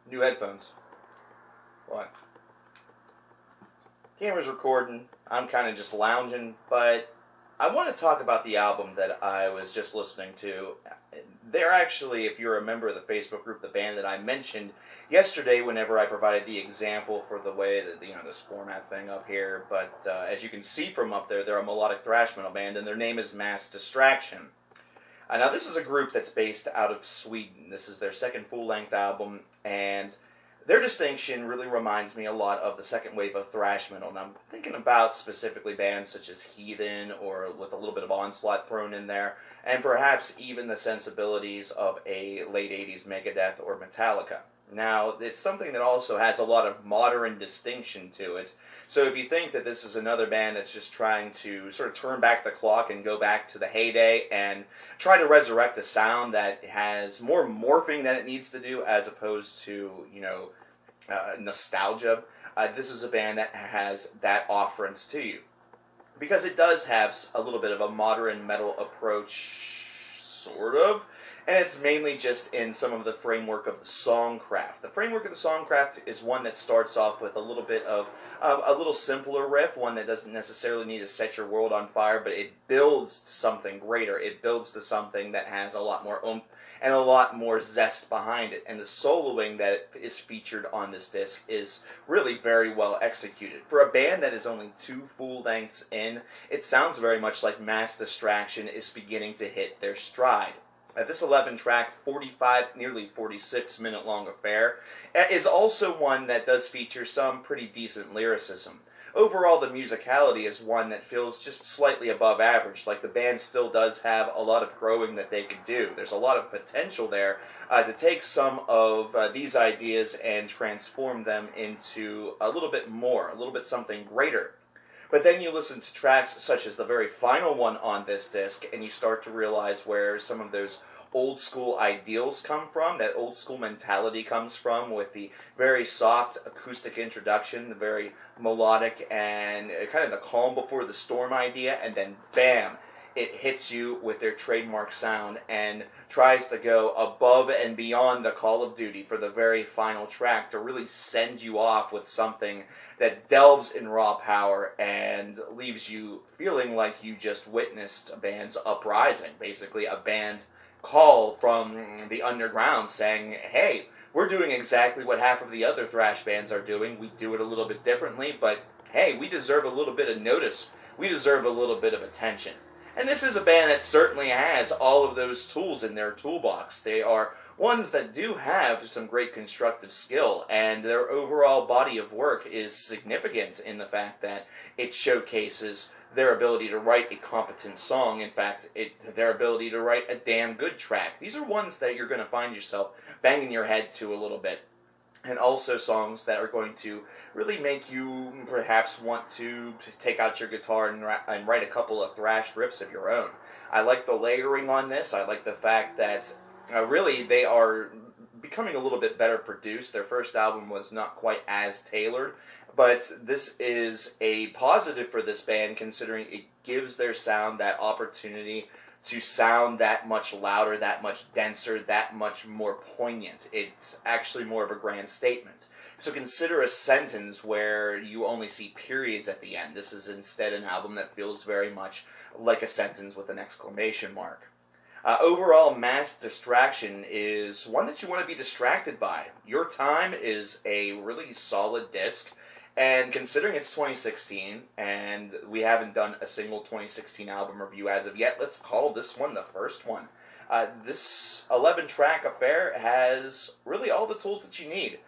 New headphones. What? Camera's recording. I'm kind of just lounging, but I want to talk about the album that I was just listening to. They're actually, if you're a member of the Facebook group, the band that I mentioned yesterday whenever I provided the example for the way that, this format thing up here. But as you can see from up there, they're a melodic thrash metal band, and their name is Massdistraction. Now, this is a group that's based out of Sweden. This is their second full-length album, and their distinction really reminds me a lot of the second wave of thrash metal. And I'm thinking about specifically bands such as Heathen, or with a little bit of Onslaught thrown in there, and perhaps even the sensibilities of a late 80s Megadeth or Metallica. Now, it's something that also has a lot of modern distinction to it. So if you think that this is another band that's just trying to sort of turn back the clock and go back to the heyday and try to resurrect a sound that has more morphing than it needs to do as opposed to, nostalgia, this is a band that has that offerance to you. Because it does have a little bit of a modern metal approach, sort of, and it's mainly just in some of the framework of the songcraft. The framework of the songcraft is one that starts off with a little bit of a little simpler riff, one that doesn't necessarily need to set your world on fire, but it builds to something greater. It builds to something that has a lot more oomph and a lot more zest behind it. And the soloing that is featured on this disc is really very well executed. For a band that is only 2 full lengths in, it sounds very much like Massdistraction is beginning to hit their stride. This 11-track, 45, nearly 46-minute long affair is also one that does feature some pretty decent lyricism. Overall, the musicality is one that feels just slightly above average, like the band still does have a lot of growing that they could do. There's a lot of potential there to take some of these ideas and transform them into a little bit more, a little bit something greater. But then you listen to tracks such as the very final one on this disc, and you start to realize where some of those old school ideals come from, that old school mentality comes from, with the very soft acoustic introduction, the very melodic and kind of the calm before the storm idea, and then bam, it hits you with their trademark sound and tries to go above and beyond the Call of Duty for the very final track to really send you off with something that delves in raw power and leaves you feeling like you just witnessed a band's uprising, basically a band call from the underground saying, hey, we're doing exactly what half of the other thrash bands are doing. We do it a little bit differently, but hey, we deserve a little bit of notice. We deserve a little bit of attention. And this is a band that certainly has all of those tools in their toolbox. They are ones that do have some great constructive skill, and their overall body of work is significant in the fact that it showcases their ability to write a competent song. In fact, their ability to write a damn good track. These are ones that you're going to find yourself banging your head to a little bit. And also songs that are going to really make you perhaps want to take out your guitar and write a couple of thrash riffs of your own. I like the layering on this. I like the fact that really they are becoming a little bit better produced. Their first album was not quite as tailored, but this is a positive for this band considering it gives their sound that opportunity to sound that much louder, that much denser, that much more poignant. It's actually more of a grand statement. So consider a sentence where you only see periods at the end. This is instead an album that feels very much like a sentence with an exclamation mark. Overall, Massdistraction is one that you want to be distracted by. Your Time is a really solid disc. And considering it's 2016, and we haven't done a single 2016 album review as of yet, let's call this one the first one. This 11-track affair has really all the tools that you need.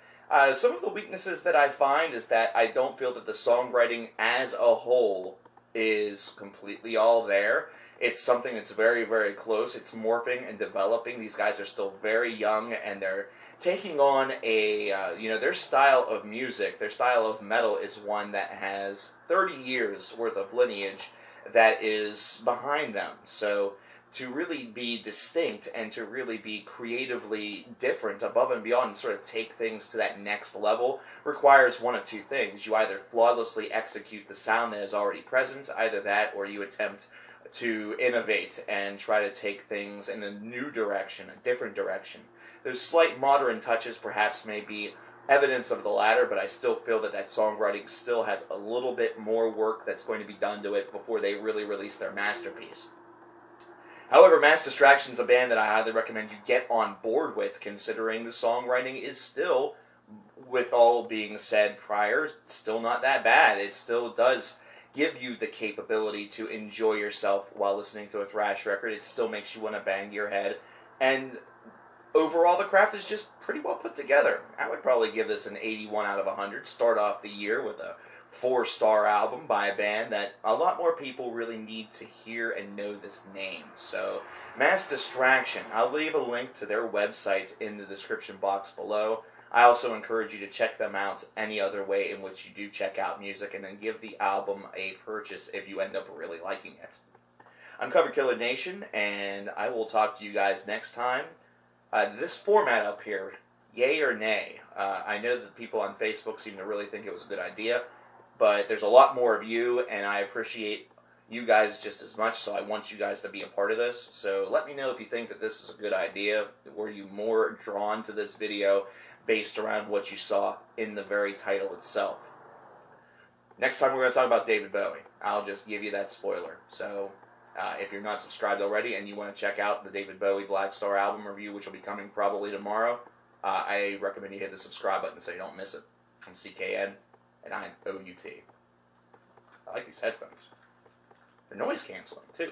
Some of the weaknesses that I find is that I don't feel that the songwriting as a whole is completely all there. It's something that's very, very close. It's morphing and developing. These guys are still very young, and they're taking on their style of music, their style of metal is one that has 30 years worth of lineage that is behind them. So to really be distinct and to really be creatively different above and beyond and sort of take things to that next level requires one of two things. You either flawlessly execute the sound that is already present, either that or you attempt to innovate and try to take things in a new direction, a different direction. Those slight modern touches perhaps may be evidence of the latter, but I still feel that songwriting still has a little bit more work that's going to be done to it before they really release their masterpiece. However, Massdistraction is a band that I highly recommend you get on board with, considering the songwriting is still, with all being said prior, still not that bad. It still does give you the capability to enjoy yourself while listening to a thrash record. It still makes you want to bang your head. And overall, the craft is just pretty well put together. I would probably give this an 81 out of 100. Start off the year with a 4-star album by a band that a lot more people really need to hear and know this name. So, Massdistraction. I'll leave a link to their website in the description box below. I also encourage you to check them out any other way in which you do check out music, and then give the album a purchase if you end up really liking it. I'm coverkillernation, and I will talk to you guys next time. This format up here, yay or nay? I know that people on Facebook seem to really think it was a good idea, but there's a lot more of you, and I appreciate you guys just as much, so I want you guys to be a part of this. So let me know if you think that this is a good idea. Were you more drawn to this video based around what you saw in the very title itself? Next time we're going to talk about David Bowie. I'll just give you that spoiler. So if you're not subscribed already and you want to check out the David Bowie Black Star album review, which will be coming probably tomorrow, I recommend you hit the subscribe button so you don't miss it. I'm CKN, and I'm OUT. I like these headphones. They're noise canceling, too.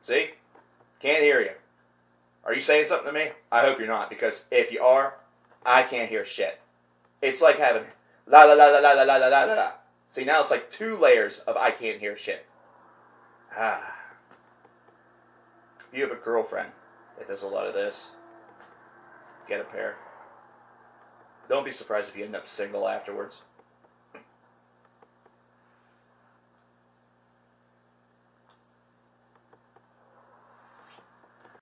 See? Can't hear you. Are you saying something to me? I hope you're not, because if you are, I can't hear shit. It's like having la la la la la la la la la la. See, now it's like 2 layers of I can't hear shit. If you have a girlfriend that does a lot of this, get a pair. Don't be surprised if you end up single afterwards.